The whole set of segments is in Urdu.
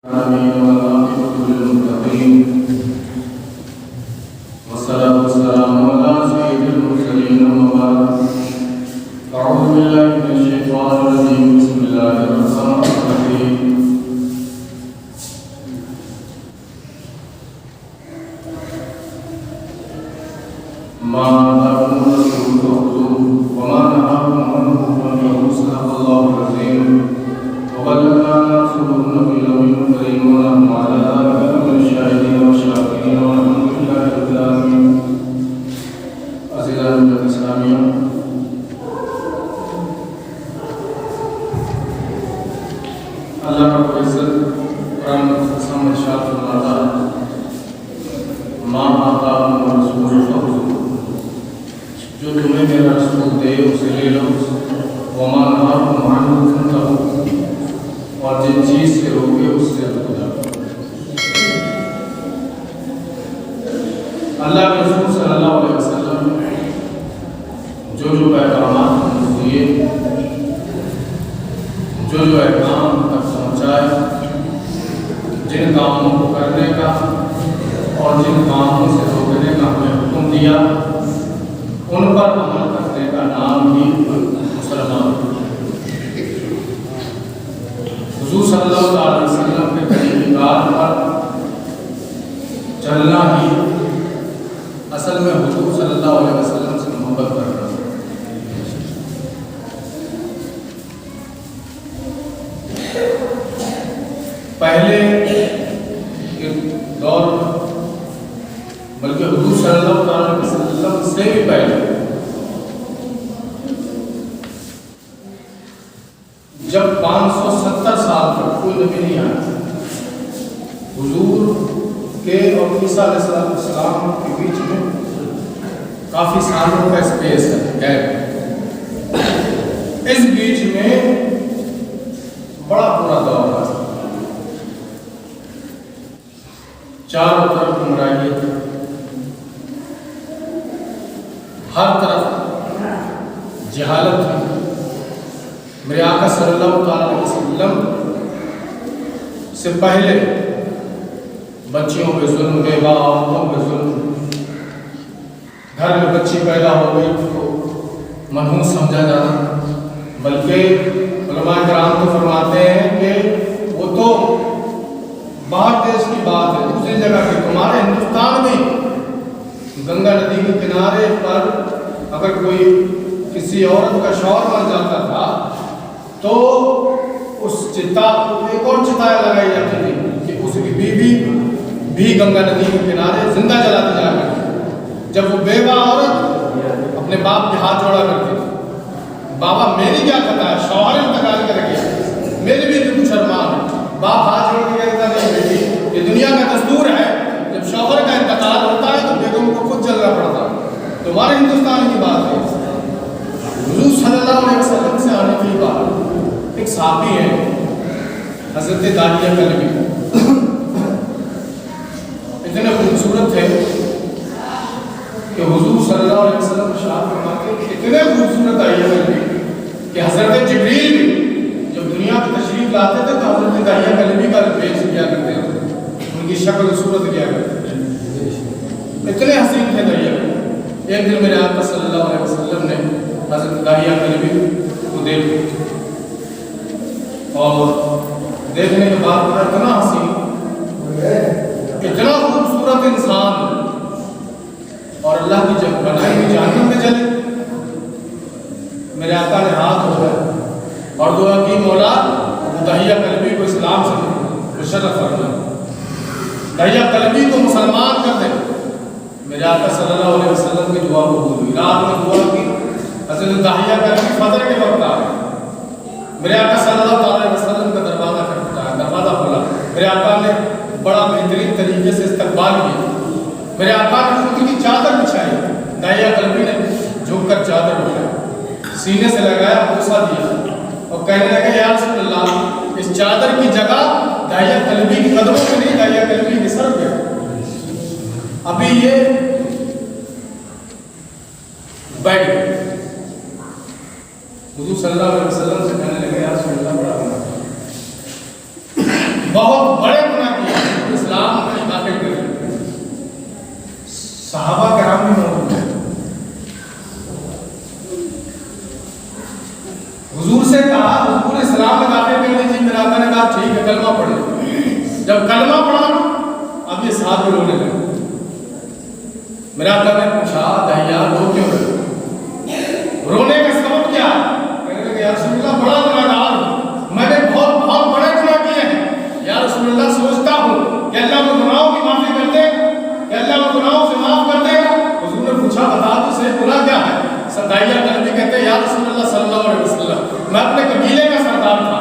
آمين والعاقبة للمتقين والصلاة والسلام على سيد المرسلين أما بعد أعوذ بالله من الشيطان الرجيم بسم الله الرحمن الرحيم ما آتاكم الرسول فخذوه وما نهاكم عنه فانتهوا صدق الله العظيم وبلغنا رسوله النبي الأمين الكريم ونحن على ذلك من الشاهدين والشاكرين والحمد لله رب العالمين. عزیزان الاسلامیہ، اللہ رب العزت قرآن مقدس میں ارشاد فرماتا ہے ما آتاکم الرسول فخذوه، جو تمہیں میرا رسول دے اسے لے لو، وما نہاکم عنہ فانتہوا، اور جن چیز سے روکے اس سے رک جاؤ۔ اللہ کے رسول صلی اللہ علیہ وسلم جو پیغامات دیے، جو احکام تک پہنچائے، جن کاموں کو کرنے کا اور جن کاموں سے روکنے کا ہمیں حکم دیا، ان پر عمل کرنے کا نام ہی مسلمان۔ حضور صلی اللہ علیہ وسلم کے طریقات پر چلنا ہی اصل میں حضور صلی اللہ علیہ وسلم سے محبت کرنا۔ پہلے کے دور میں، بلکہ حضور صلی اللہ علیہ وسلم سے بھی پہلے، جب 570 سال تک کوئی نبی نہیں آیا، حضور کے اور عیسیٰ علیہ السلام کے بیچ میں کافی سالوں کا اسپیس ہے۔ اس بیچ میں بڑا برا دور تھا، چاروں طرف گمراہی، ہر طرف جہالت تھی۔ میرے آقا صلی اللہ علیہ وسلم سے پہلے بچیوں پہ ظلم، بیوہ عورتوں پہ ظلم، گھر میں بچی پیدا ہو گئی تو منحوس سمجھا جانا، بلکہ علماء کرام تو فرماتے ہیں کہ وہ تو باہر دیش کی بات ہے، دوسری جگہ کی، تمہارے ہندوستان میں گنگا ندی کے کنارے پر اگر کوئی کسی عورت کا شوہر مر جاتا تھا تو اس چتا ایک اور چتائیں لگائی جاتی تھی کہ اس کی بیوی بھی گنگا ندی کے کنارے زندہ جلاتی جا کرتی۔ جب وہ بیوہ عورت اپنے باپ کے ہاتھ جوڑا کرتی تھی، بابا میری کیا خطا ہے، شوہر انتقال کر گیا، میری بھی کچھ ارمان ہے۔ باپ ہاتھ جوڑ کے کہتا نہیں بیٹی، یہ دنیا کا دستور ہے، جب شوہر کا انتقال ہوتا ہے تو بیگم کو خود جلنا پڑتا ہے۔ تمہارے ہندوستان کی بات ہے۔ حضور صلی اللہ علیہ وسلم سے آنے کی بات، ایک صحابی ہے حضرت داریہ کلبی، اتنے خوبصورت تھے کہ حضور صلی اللہ علیہ وسلم ارشاد فرماتے کہ اتنے خوبصورت داریہ کلبی کہ حضرت جبریل بھی جب دنیا کی تشریف لاتے تھے تو حضرت داریہ کلبی کا پیش کیا کرتے تھے، ان کی شکل و صورت کیا کرتے تھے، اتنے حسین تھے داریہ۔ ایک دن میرے آقا صلی اللہ علیہ وسلم نے حضرت داریہ کلبی کو دیکھا، اور دیکھنے کے بعد اتنا حسین، اتنا خوبصورت انسان، اور اللہ کی جب بنائی ہوئی جہنم میں چلے۔ میرے آقا نے ہاتھ اٹھایا اور دعا کی، مولا داریہ کلبی کو اسلام سے مشرف فرما، داریہ کلبی کو مسلمان کر دے۔ میرے آقا صلی اللہ علیہ وسلم کی دعا قبول ہوئی، رات میں دعا کی، حضرت داریہ کلبی فجر کے وقت آئے، میرے آقا صلی اللہ علیہ وسلم کا دروازہ کھٹکھٹایا، دروازہ کھولا، میرے آقا نے بڑا بہترین طریقے سے استقبال کیا، میرے آقا نے خود کی چادر بچھائی، داریہ کلبی نے جھک کر چادر اٹھائی، سینے سے لگایا، بوسہ دیا اور کہنے لگا یا رسول اللہ، اس چادر کی جگہ داریہ کلبی کی قدموں میں نہیں، داریہ کلبی کے سر پہ۔ ابھی یہ بیٹھ گئے، حضور صلی اللہ علیہ وسلم سے کہنے لگے یا رسول اللہ، بڑا بہت بڑے جب کلمہ پڑھا اب یہ صحابی رونے لگے. میرے آقا نے پوچھا دہیا رو کیوں رہے؟ رونے کا سبب کیا ہے؟ کہنے لگے یا رسول اللہ بڑا گناہگار ہوں، میں نے بہت بہت بڑے گناہ کیے ہیں. یا رسول اللہ سوچتا ہوں کہ اللہ کو گناہوں کی معافی کر دے گا، کہ اللہ کو گناہوں سے معاف کر دے گا. حضور نے پوچھا بتا تو صحیح گناہ کیا ہے؟ دہیا کلبی کہتے ہیں یا رسول اللہ صلی اللہ علیہ وسلم میں اپنے قبیلے کا سردار تھا،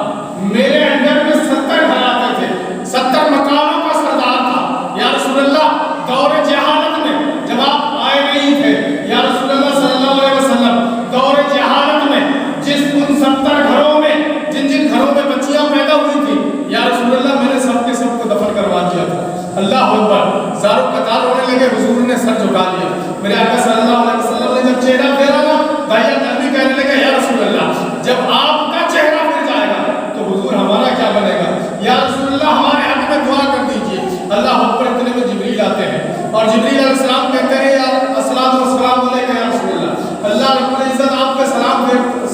میرے انڈر میں 70 گھر آتے تھے، 70 مکانوں کا سردار تھا. یا رسول اللہ دور جہالت میں جب آپ آئے نہیں تھے یا رسول اللہ صلی اللہ علیہ وسلم، دور جہالت میں جس ان 70 گھروں میں جن جن گھروں میں بچیاں پیدا ہوئی تھی یا رسول اللہ میں نے سب کے سب کو دفن کروا دیا تھا. اللہ اکبر. زاروں قطار ہونے لگے، حضور نے سر جھکا لیا. میرے آقا صلی اللہ علیہ وسلم نے جب چہرہ پھیرا نا دہیا کلبی کہنے لگے یا رسول اللہ جب آپ کا چہرہ پھر جائے گا تو حضور ہمارا کیا بنے گا؟ یا رسول اللہ ہمارے حق میں دعا کر دیجیے. اللہ اکبر. اتنے میں جبریل آتے ہیں اور جبریل علیہ السلام کہتے ہیں یا الصلوۃ والسلام علیک یا رسول اللہ. اللہ رب العزت آپ کا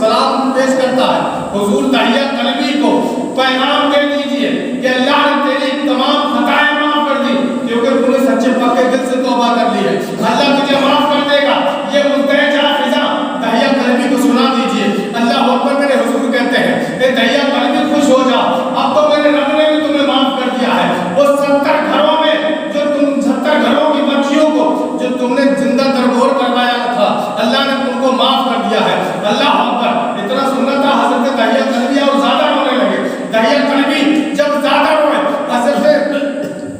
سلام پیش کرتا ہے. حضور دہیا کلبی کو پیغام دے دیجیے کہ اللہ نے تیری تمام خطائیں معاف کر دی کیونکہ تم نے سچے پکے دل سے توبہ کر لی ہے. اللہ تجھے معاف کر دے گا. یہ مدعا فضا دہیا کلبی کو سنا دیجیے. اللہ اکبر. میرے حضور کہتے ہیں اے دہیا کلبی خوش ہو جا، اب تو میرے رب نے بھی تمہیں معاف کر دیا ہے. وہ 70 گھروں میں جو تم 70 گھروں کی بچیوں کو جو تم نے زندہ درگور کروایا تھا اللہ نے ان کو معاف کر دیا ہے. اللہ اکبر. اتنا سننا تھا حضرت دہیا کلبی اور زیادہ رونے لگے. دہیا کلبی جب زیادہ روئے حضرت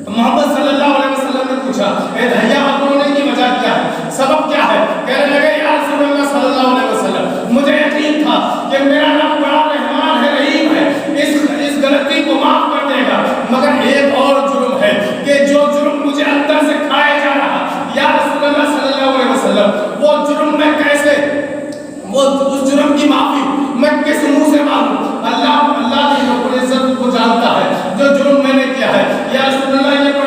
محمد صلی اللہ علیہ وسلم نے پوچھا اے دہیا آپ رونے کی وجہ کیا ہے، سبب کیا ہے؟ کہنے لگے یا رسول اللہ صلی اللہ علیہ وسلم مجھے یقین تھا کہ میرا رب بڑا رحمان ہے، رحیم ہے، اس غلطی کو معاف کر دے گا، مگر ایک اور جرم ہے کہ جو جرم مجھے اندر سے کھایا جا رہا یا رسول اللہ صلی اللہ علیہ وسلم وہ جرم میں کیسے اس جرم کی معافی میں کس منہ سے مانگوں؟ اللہ کی رب العزت کو جانتا ہے جو جرم میں نے کیا ہے. یا رسول اللہ یہ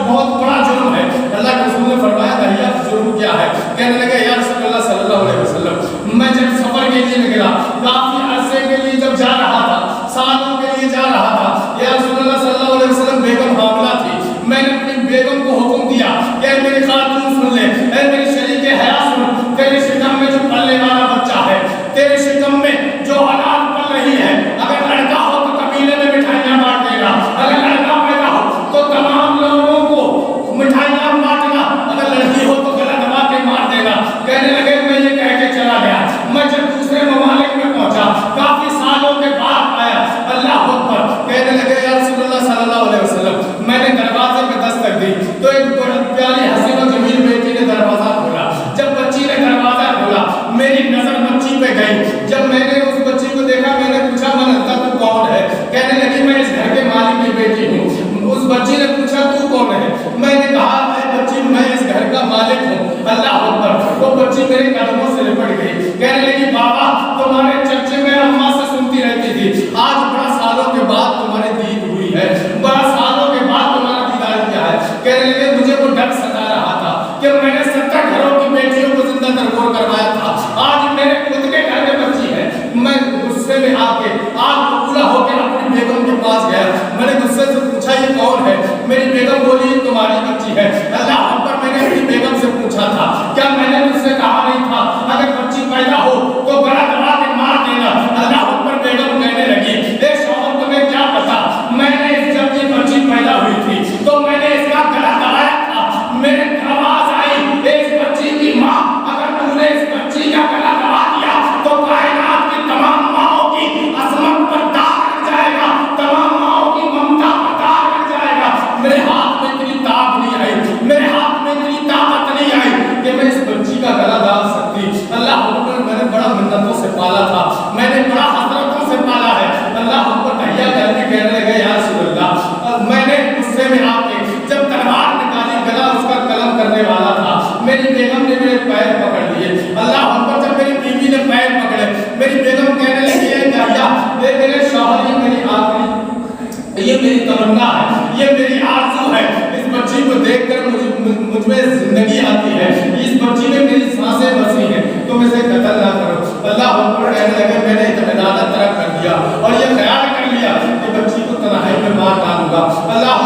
بہت بڑا جرم ہے. اللہ کے رسول نے فرمایا دہیا جرم کیا ہے؟ کہنے لگے یا رسول اللہ صلی اللہ علیہ وسلم میں جب سفر کے لیے نکلا کافی عرصے کے لیے جب جا رہا تھا، سالوں کے لیے جا رہا تھا، یا رسول اللہ صلی اللہ علیہ وسلم بیگم حاملہ تھی. میں نے اپنی بیگم کو حکم دیا کہ اے میری خاتون سن لے، اے میری شریک حیات سن، تیرے شکم میں جو پلنے والا بچہ ہے، تیرے شکم میں جو اولاد پل رہی ہے، اگر لڑکا ہو تو قبیلے میں مٹھائیاں بانٹ دے گا، اگر لڑکا پیدا ہو تو تمام لوگوں کو مٹھائیاں بانٹنا، اگر لڑکی ہو تو گلا دبا کے مار دے گا. کہنے لگے میں یہ کہہ کے چلا گیا. میں جب دوسرے ممالک میں پہنچا کافی سالوں کے بعد آیا. اللہ اکبر. کہنے لگے یا رسول اللہ صلی اللہ علیہ وسلم میں نے دروازے پہ دستک دی تو ایک بڑی پیاری حسین و جمیل بیٹی نے دروازہ کھولا. جب بچی نے دروازہ کھولا میری نظر بچی پہ گئی. جب میں نے اس بچی کو دیکھا میں نے پوچھا من انت تو کون ہے؟ کہنے لگی میں اس گھر کے مالک کی بیٹی ہوں. اس بچی نے پوچھا تو کون ہے؟ میں نے کہا اے بچی میں اس گھر کا مالک ہوں. اللہ اکبر. وہ بچی میرے قدموں سے لپٹ گئی. کہنے لگی بابا تمہارے چرچے میں اماں سے سنتی رہتی تھی، آج بڑا سالوں کے بعد تمہاری دید ہوئی ہے، بڑا سالوں کے بعد تمہارا دیدار کیا ہے. کہنے لگے مجھے وہ ڈر ستا رہا تھا کہ میں نے 70 گھروں کی بیٹیوں کو زندہ درگور کروایا تھا، آج میرے خود کے گھر میں بچی ہے. میں غصے میں آ کے آگ ببولا ہو کے اپنی بیگم کے پاس گیا. میں نے غصے سے پوچھا یہ کون ہے؟ میری بیگم بولی یہ تمہاری بچی ہے. اللہ اکبر. میں نے اپنی بیگم سے پوچھا تھا کیا میں نے مجھ سے کہا نہیں تھا اگر بچی پیدا ہو تو گلا دبا کے مار دینا؟ اللہ اکبر. بیگم کہنے لگی اے شوہر تمہیں کیا پتا، میں نے جب یہ بچی پیدا ہوئی تھی تو میں نے اس کا گلا دبایا تھا، میرے آواز آئی اس بچی کی ماں اگر تم نے اس بچی کا گلا دبا دیا تو کائنات کی تمام ماؤں کی عظمت پر داغ لگ جائے گا، تمام ماؤں کی ممتا پر داغ لگ جائے گا. میرے ہاتھ میں اتنی طاقت نہیں آئی، میرے ہاتھ میں اتنی طاقت نہیں آئی کہ میں اس بچی کا گلا دبا سکتی. اللہ اکبر. میں نے بڑا منتوں سے پالا تھا، میں نے بڑا حسرتوں سے پالا ہے. اللہ اکبر. دہیا کلبی کہنے لگے یا رسول اللہ میں نے غصے میں آ کے جب تلوار نکالی گلا اس کا قلم کرنے والا تھا، میری بیگم نے میرے پیر پکڑ لیے. اللہ اکبر. جب میری بیوی نے پیر پکڑے میری بیگم کہنے لگی اے دہیا اے میرے شوہر یہ میری آخری یہ میری تمنا ہے، یہ میری آرزو ہے، اس بچی کو دیکھ کر مجھ میں زندگی آتی ہے، اس بچی میں میری سانسیں بسی ہیں، تم اسے قتل نہ کرو. اللہ اکبر. کہنے لگے میں نے اطمینان ترک کر دیا اور یہ خیال کر لیا کہ بچی کو تنہائی میں مار ڈالوں گا. اللہ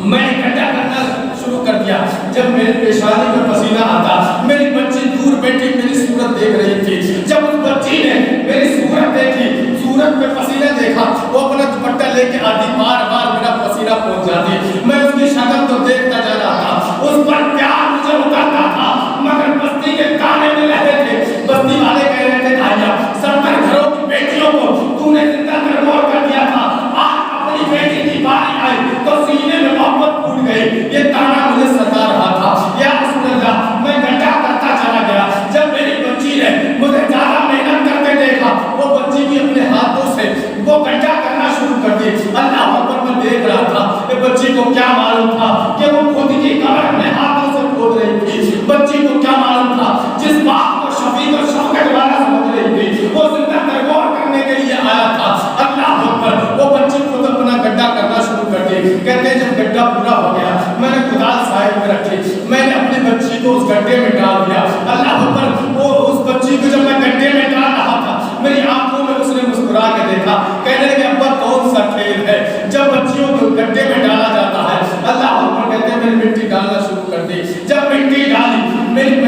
میں نے گڈھا کرنا شروع کر دیا. جب میری پیشانی میں پسینہ آتا, میری بچی دور بیٹھی میری صورت دیکھ رہی تھی. جب اس بچی نے میری صورت دیکھی, صورت پہ پسینہ دیکھا, وہ اپنا دوپٹہ لے کے آتی, بار بار میرا پسینہ پہنچ جاتی. میں اس کی شکل تو دیکھتا جا رہا تھا, اس پر پیار مجھے اترتا تھا, مگر بستی کے تانے میں رہے تھے. بستی والے کہہ رہے تھے, بھائیا 70 گھروں کی بیٹیوں کو تو نے زندہ درمور کر دیا تھا, آج اپنی بیٹی کی باری آئی تو سینے میں محبت پھوٹ گئی. یہ تانا مجھے ستا رہا تھا. یا رسول اللہ, میں گڈھا کرتا چلا گیا. جب میری بچی نے مجھے زیادہ محنت کرتے دیکھا, وہ بچی بھی اپنے ہاتھوں سے وہ گڈھا کرنا شروع کر دی. اللہ اکبر, میں دیکھ رہا تھا. یہ بچی کو کیا معلوم تھا کہ وہ خود کی قبر اپنے ہاتھوں سے کھود رہی تھی. بچی کو کیا معلوم تھا جس بات کو شفیق اور شفقت والا سمجھ رہی تھی وہ زندہ درگور کرنے کے لیے آیا تھا. اللہ اکبر, وہ بچی خود اپنا گڈھا کرنا شروع کر دی. کہتے ہیں جب گڈھا پورا ہو گیا, میں نے کدال صاحب میں رکھی, میں نے اپنی بچی کو اس گڈھے میں ڈال دیا. اللہ اکبر, وہ اس بچی کو جب میں گڈھے میں ڈال رہا تھا, میری آنکھوں میں اس نے مسکرا کے دیکھا. کہنے لگے, ابا کون سا کھیل ہے جب بچیوں کو گڈھے میں ڈالا جاتا ہے. اللہ اکبر, کہتے ہیں میں نے مٹی ڈالنا شروع کر دی. جب مٹی ڈالی, میری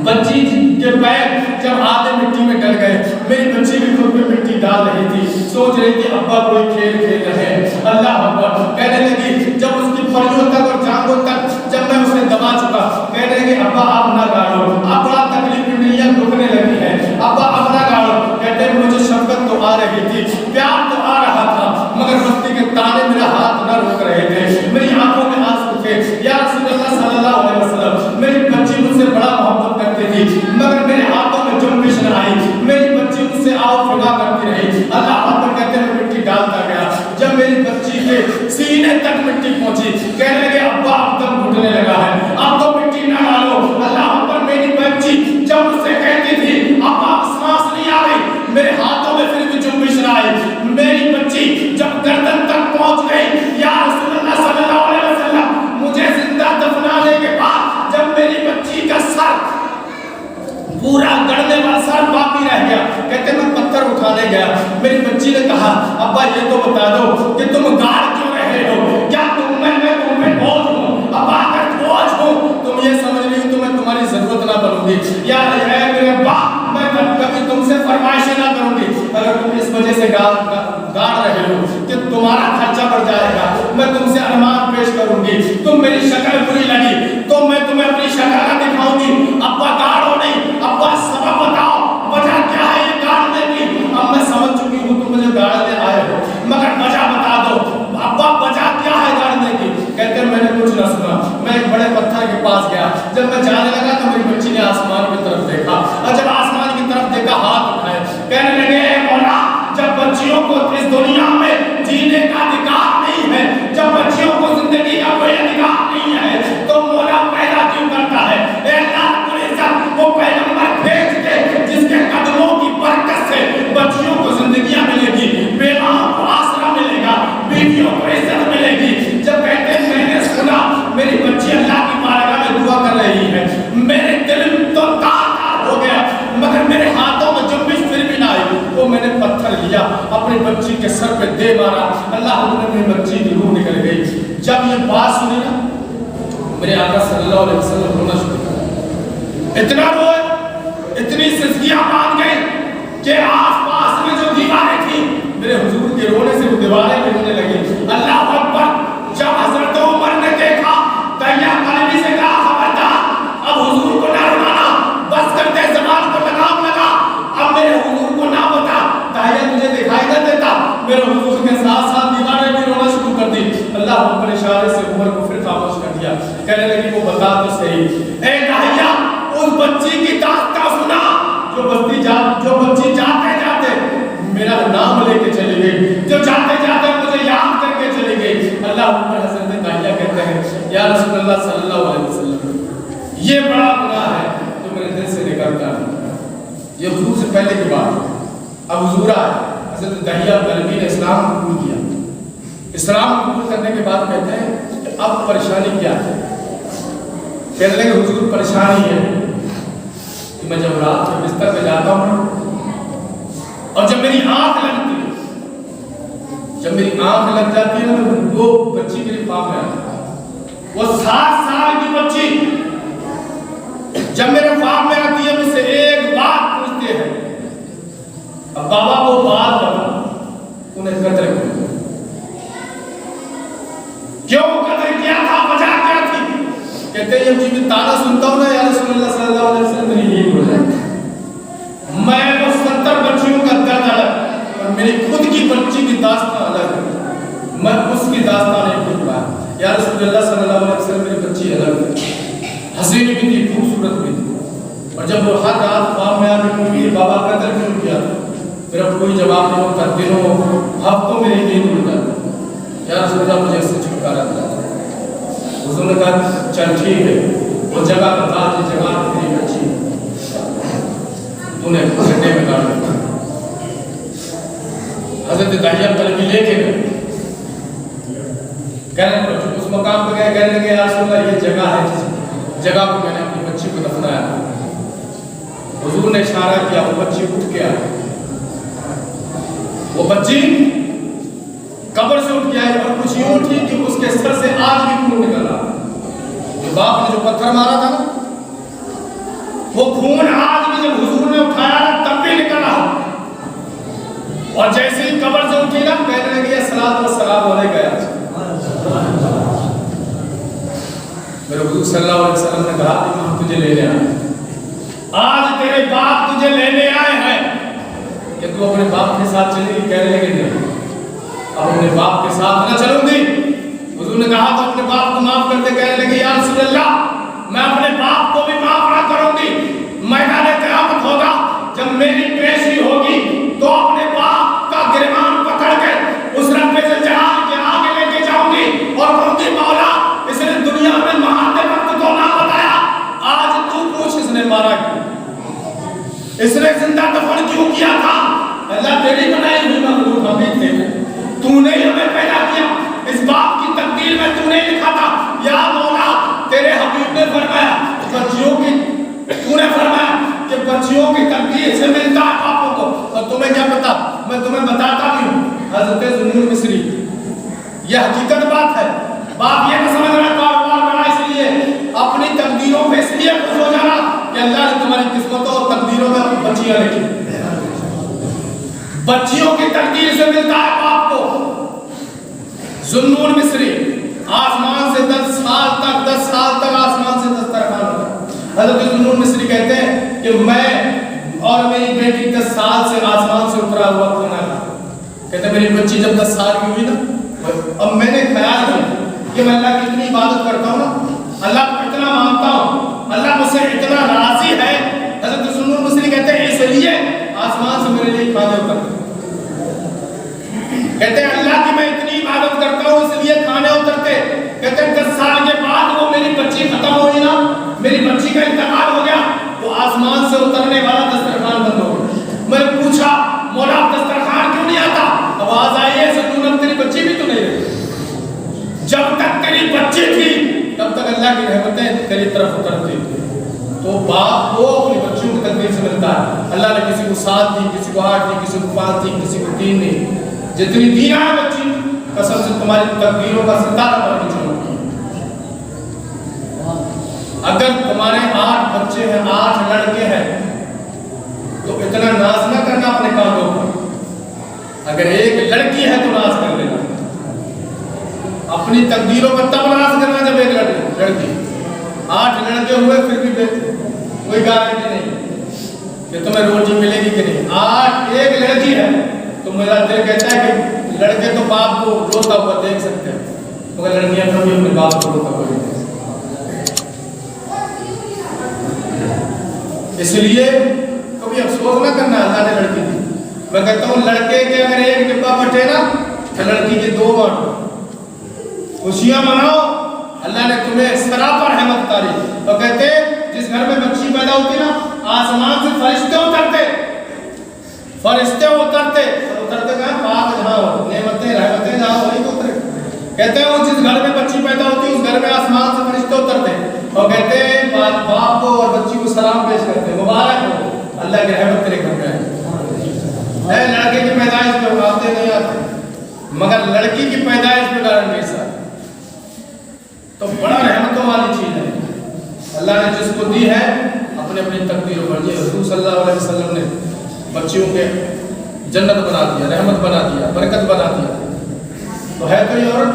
بچی کے پیر جب آدھے مٹی میں ڈل گئے, میری بچی بھی خود میں مٹی ڈال رہی تھی, سوچ رہی تھی ابا کوئی کھیل کھیل رہے ہیں. اللہ اکبر, کہنے لگی جب اس کی پریوں تک اور جانگوں تک جب میں اسے دبا چکا, کہنے لگی ابا آپ نہ گاڑو, اب بڑا تکلیف پنڈلیاں دکھنے لگی ہیں, ابا اب نہ گاڑو. کہتے ہیں مجھے شفقت تو آ رہی تھی, پیار تو آ رہا تھا, مگر بستی کے تانے میرا ہاتھ نہ روک رہے تھے, میری آنکھوں میں آنسو تھے. یا رسول اللہ صلی اللہ علیہ وسلم, میری بچی مجھ سے بڑا محبت کرتی تھی, مگر میرے ہاتھوں میں جنبش نہ آئی. میری بچی مجھ سے آؤ فضا کرتی رہی. اللہ اکبر, کہتے ہیں مٹی ڈالتا گیا. جب میری بچی کے سینے تک مٹی پہنچی, کہنے لگے ابا اب تک گھٹنے لگا ہے, اب تو مٹی نہ ڈالو. اللہ اکبر, میری بچی جب مجھ سے کہتی تھی ابا سانس نہیں آ رہی, میرے ہاتھوں میں پھر بھی جنبش نہ آئی. میری بچی جب گردن تک پہنچ گئی, یا رسول اللہ صلی اللہ علیہ وسلم, مجھے زندہ دفنانے کے بعد جب میری بچی کا سر پورا گڑنے والا سر باقی رہ گیا, کہتے میں پتھر اٹھانے گیا. میری بچی نے کہا ابا یہ تو بتا دو کہ تم گاڑ کیوں رہے ہو, کیا میں تم پہ بوجھ ہوں؟ ابا اگر بوجھ ہوں تم یہ سمجھ رہی ہو تو میں تمہاری ضرورت نہ بنوں گی, یا میرے ابا میں کبھی تم سے فرمائشیں نہ کروں گی. اگر تم اس وجہ سے گاڑ رہے ہو کہ تمہارا خرچہ بڑھ جائے گا, میں تم سے ارمان پیش کروں گی, تم میری شکل بری لگی تو میں تمہیں اپنی شکل نہ دکھاؤں گی. ابا گاڑو نہیں, ابا سبب بتاؤ, وجہ کیا ہے یہ گاڑنے کی؟ اب میں سمجھ چکی ہوں تم مجھے گاڑنے آئے ہو, مگر وجہ بتا دو. ابا وجہ کیا ہے گاڑنے کی؟ کہتے ہیں میں نے کچھ نہ سنا. میں ایک بڑے پتھر کے پاس گیا, جب میں جانے لگا تو میری بچی نے آسمان کی طرف دیکھا, اور جب آسمان کی طرف دیکھا ہاتھ اٹھائے, کہنے لگے اے مولا, جب بچیوں کو اس دنیا میں جینے کا ادھیکار نہیں ہے, جب بچیوں کو زندگی کا کوئی ادھیکار نہیں ہے, تو مولا پیدا کیوں کرتا ہے؟ اے اللہ رب العزت, وہ پیغمبر بھیج کے جس کے قدموں کی برکت سے بچیوں کو زندگیاں ملے گی, بیواؤں کو آسرا ملے گا, بیویوں کو عزت ملے گی. جب کہتے ہیں میں نے سنا میری بچی اللہ کی بارگاہ میں دعا کر رہی ہے, میرے دل تو تار ہو گیا, مگر میرے ہاتھوں میں جنبش پھر بھی نہ آئی. وہ میں نے پتھر لیا, اپنی بچی کے سر پہ دے مارا. اللہ نے میری بچی کی روح نکل گئی. جب یہ بات سنی نا, میرے آقا صلی اللہ علیہ وسلم رونا شروع کیا. اتنا روئے, اتنی سزگیاں مان گئی کہ آس پاس میں جو دیواریں تھیں, میرے حضور کے رونے سے وہ دیواریں گرنے لگی. اللہ اکبر, جب حضرت عمر نے دیکھا, دیا قلبی سے کہا خبردار, اب حضور کو نہ رلانا, بس کر دے, زبان کو لگام لگا, اب میرے حضور کو نہ بتا. دیا تجھے دکھائی نہ دیتا, میرے حضور کے ساتھ ساتھ دیواریں بھی رونا شروع کر دی. اللہ اکبر اشارے سے عمر کو پھر خاموش کر دیا. کہنے لگی وہ بتا تو صحیح, اے داہیا اس بچی کی داستان سنا جو بچی جاتے جاتے میرا نام لے کے چلی گئی, جو جاتے جاتے مجھے یاد کر کے چلی گئی. اللہ اکبر. حضرت داہیا کہتے ہیں یا رسول اللہ صلی اللہ علیہ وسلم, یہ بڑا گناہ ہے جو میرے دل سے نکلتا ہے. یہ حضور سے پہلے کی بات ہے. اب حضور آئے, حضرت داہیا کلبی نے اسلام قبول کیا. اسلام قبول کرنے کے بعد کہتے ہیں کہ اب پریشانی کیا ہے؟ کہنے لگے حضور پریشانی ہے کہ میں جب رات میں بستر پہ جاتا ہوں اور جب میری آنکھ لگتی ہے, جب میری آنکھ لگ جاتی ہے نا وہ بچی میری خواب میں آتی ہے، وہ 7 سال کی بچی جب میرے خواب میں آتی ہے مجھ سے ایک بات پوچھتے ہیں، اب بابا وہ بات بتا انہیں قدر کیوں قدر کیا تھا، وجہ کیا تھی؟ کہتے ہیں جب میں تانا سنتا ہوں نا یا رسول اللہ صلی اللہ علیہ وسلم میری نیند ہو جاتی، میں وہ 70 بچیوں کا درد الگ اور میری خود کی بچی کی داستان الگ، میں اس کی داستان نہیں بھول پایا۔ یا رسول اللہ صلی اللہ علیہ وسلم میری بچی الگ حسین بھی تھی، خوبصورت بھی تھی، اور جب وہ ہر رات خواب میں آنے کو بابا قدر کیوں کیا میرا کوئی جواب نہیں ہوتا، دنوں ہفتوں میری نیند اڑ جاتی، یا رسول اللہ مجھے اس سے چھٹکارا دلا۔ حضور نے کہا چل ٹھیک ہے، وہ جگہ بتا دی جگہ تیری بچی تو نے گھٹے میں گاڑ دیا۔ حضرت داہیہ قلبی لے کے گئے، کہنے لگے اس مقام پہ گئے، کہنے لگے یا رسول اللہ یہ جگہ ہے جس جگہ کو میں نے اپنی بچی کو دفنایا۔ حضور نے اشارہ کیا، وہ بچی اٹھ کے آئی، وہ بچی قبر سے اٹھ کے آئی اور کچھ یوں اٹھی کہ اس کے سر سے آج بھی خون نکل رہا، جو باپ نے جو پتھر مارا تھا نا وہ خون آج بھی جب حضور نے اٹھایا نا تب بھی نکل رہا، اور جیسے ہی قبر سے اٹھی نا کہنے لگی الصلوۃ والسلام علیک یا رسول اللہ۔ میرے حضور صلی اللہ علیہ وسلم نے کہا کہ ہم تجھے لینے آئے، آج تیرے باپ تجھے لینے آئے ہیں کہ تو اپنے باپ کے ساتھ چلے گی، کہنے لگے نہیں اب اپنے باپ کے ساتھ نہ چلوں گی۔ حضور نے کہا تو اپنے باپ کو معاف کر دے، کہنے لگے یا رسول اللہ میں اپنے باپ کو بھی معاف نہ کروں گی، میدان قیامت ہوگا جب میری پیشی ہوگی تو اپنے باپ کا گریبان پکڑ کے اس رب ذوالجلال کے آگے لے کے جاؤں گی اور کہوں گی مولا اس نے دنیا میں مارتے وقت تو نہ بتایا، آج تو پوچھ اس نے مارا کیوں، اس نے زندہ دفن کیوں کیا تھا؟ اللہ تیری بنائی ہوئی مخلوق ہم ہی تھے، تو نے ہمیں پیدا کیا، اس باپ کی تقدیر میں تو نے لکھا تھا، یا مولا تیرے حبیب نے فرمایا بچیوں کی، تو نے فرمایا کہ بچیوں کی تقدیر سے ملتا ہے باپوں کو، اور تمہیں کیا پتا، میں تمہیں بتاتا بھی ہوں۔ حضرت ذوالنور مصری، یہ حقیقت بات ہے، باپ یہ نہ سمجھنا کاروبار بنا اس لیے اپنی تقدیروں پہ اس لیے خوش ہو جانا کہ اللہ نے تمہاری قسمتوں اور تقدیروں میں بچیاں لکھی، بچیوں کی تقدیر سے ملتا ہے باپ کو۔ ذوالنور مصری آسمان سے 10 سال تک آسمان سے دسترخوان ہوتا۔ حضرت ذوالنور مصری کہتے ہیں کہ میں اور میری بیٹی 10 سال سے آسمان سے اترا ہوا کھانا تھا، کہتے ہیں میری بچی جب 10 سال کی ہوئی نا، اب میں نے خیال کیا کہ میں اللہ کی اتنی عبادت کرتا ہوں نا، اللہ کو اتنا مانتا ہوں، اللہ مجھ سے اتنا راضی ہے۔ حضرت ذوالنور مصری کہتے ہیں اس لیے آسمان سے میرے لیے کھانے اترتے، کہتے ہیں اللہ کی میں اتنی عبادت کرتا ہوں اس لیے کھانے اترتے۔ کہتے ہیں 10 سال کے بعد وہ میری بچی ختم ہوئی نا، میری بچی کا انتقال ہو گیا، تو آسمان سے اترنے والا دسترخوان بند ہو گیا۔ میں نے پوچھا مولا دسترخوان کیوں نہیں آتا؟ آواز آئی ہے ستون تیری بچی بھی تو نہیں رہی، جب تک تیری بچی تھی تب تک اللہ کی رحمتیں تیری طرف اترتی تھی۔ تو باپ کو اپنی بچیوں کی تقدیر سے ملتا ہے، اللہ نے کسی کو 7 دی، کسی کو 8 دی، کسی کو 5 دی، کسی کو 3 دی، جتنی دیا ہے بچی قسم سے تمہاری تقدیروں کا ستارہ پر بھی چمکتی ہے۔ اگر تمہارے 8 بچے ہیں، 8 لڑکے ہیں تو اتنا ناز نہ کرنا اپنے کاموں پر، اگر ایک لڑکی ہے تو ناز کر لینا، اپنی تقدیروں پر تب ناز کرنا جب ایک لڑکی، 8 لڑکے ہوئے پھر بھی کوئی گارنٹی نہیں کہ تمہیں روٹی ملے گی کہ نہیں، 8 ایک لڑکی ہے تو میرا دل کہتا ہے کہ لڑکے تو باپ کو روتا ہوا دیکھ سکتے ہیں مگر لڑکیاں کبھی اپنے باپ کو روتا ہوا نہیں دیکھ سکتے۔ اس لیے کبھی افسوس نہ کرنا اللہ نے لڑکی دی، میں کہتا ہوں لڑکے کے اگر ایک ڈبہ بٹے نا تو لڑکی کے 2 بانٹو، خوشیاں مناؤ، اللہ نے تمہیں سراپر رحمت اتاری۔ اور کہتے جس گھر میں بچی پیدا ہوتی نا آسمان سے فرشتے اترتے کہاں پاک جہاں ہو، نعمتیں رحمتیں جہاں وہی تو اترے۔ کہتے ہیں وہ جس گھر میں بچی پیدا ہوتی اس گھر میں آسمان سے فرشتے اترتے اور کہتے ہیں باپ کو اور بچی کو سلام پیش کرتے ہیں، مبارک ہو اللہ کی رحمت تیرے گھر میں ہے۔ لڑکے کی پیدائش پہ آتے نہیں آتے، مگر لڑکی کی پیدائش میں گارنٹی ساتھ تو بڑا رحمتوں والی چیز ہے. اللہ نے جس کو دی ہے اپنے اپنی تقدیر پر دی. حضور صلی اللہ علیہ وسلم نے بچیوں کے جنت بنا دیا, رحمت بنا دیا, برکت بنا دیا. تو ہے تو یہ عورت.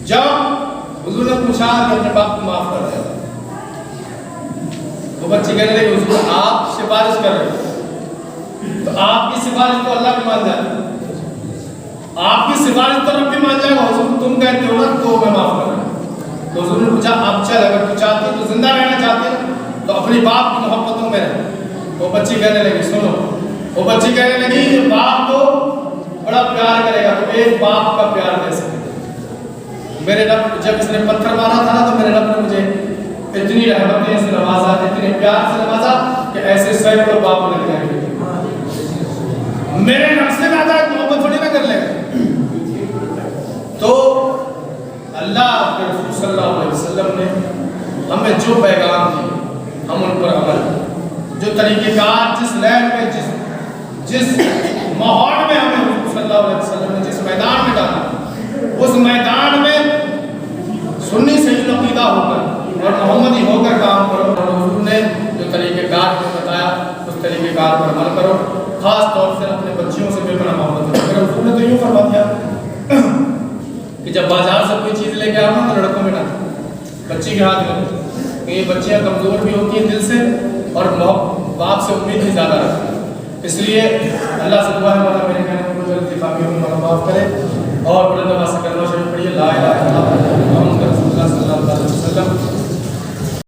جب حضور نے پوچھا کہ اپنے باپ کو معاف کر دیا, وہ بچی کہنے لگی حضور آپ سفارش کر رہے ہیں تو آپ کی سفارش تو اللہ بھی مان جائے, آپ کی سفارش تو رب بھی مان جائے گا. حضور تم کہتے ہو نا تو میں معاف کر رہا ہوں. تو حضور نے پوچھا اب چل اگر تو چاہتی تو زندہ رہنا چاہتے تو اپنی باپ کی محبتوں میں رہ. وہ بچی کہنے لگی سنو, وہ بچی کہنے لگی باپ تو بڑا پیار کرے گا تو ایک باپ کا پیار کیسے. میرے رب جب اس نے پتھر مارا تھا تو میرے رب نے مجھے اتنی رحمتیں سے نوازا, اتنے پیار سے نوازا کہ ایسے سینکڑوں باپ لگ جائیں گے. میرے رب سے زیادہ محبت تھوڑی نہ کر لے گا. تو اللہ کے رسول صلی اللہ علیہ وسلم نے ہمیں جو پیغام دیے ہم ان پر عمل کریں. جو طریقہ کار جس لائن میں جس ماحول میں ہمیں حضور صلی اللہ علیہ وسلم نے جس میدان میں ڈالا اس میدان میں سنی صحیح عقیدہ ہو کر اور محمدی ہو کر کام کرو. اور حضور نے جو طریقہ کار میں بتایا اس طریقہ کار پر عمل کرو. خاص طور سے اپنے بچیوں سے بے پناہ محبت کرو. حضور نے تو یوں فرما دیا کہ جب بازار سے کوئی چیز لے کے آؤ نا تو لڑکوں میں نہ بچی کے ہاتھ میں, کہ یہ بچیاں کمزور بھی ہوتی ہیں دل سے اور باپ سے امید بھی زیادہ رکھتی ہیں. اس لیے اللہ سے دعا ہے مولا میرے کہنے کو جو اتفاقیوں میں معاف کرے. اور بلند آواز سے کلمہ شریف پڑھیے لا الہ الا اللہ محمد رسول اللہ صلی اللہ علیہ وسلم.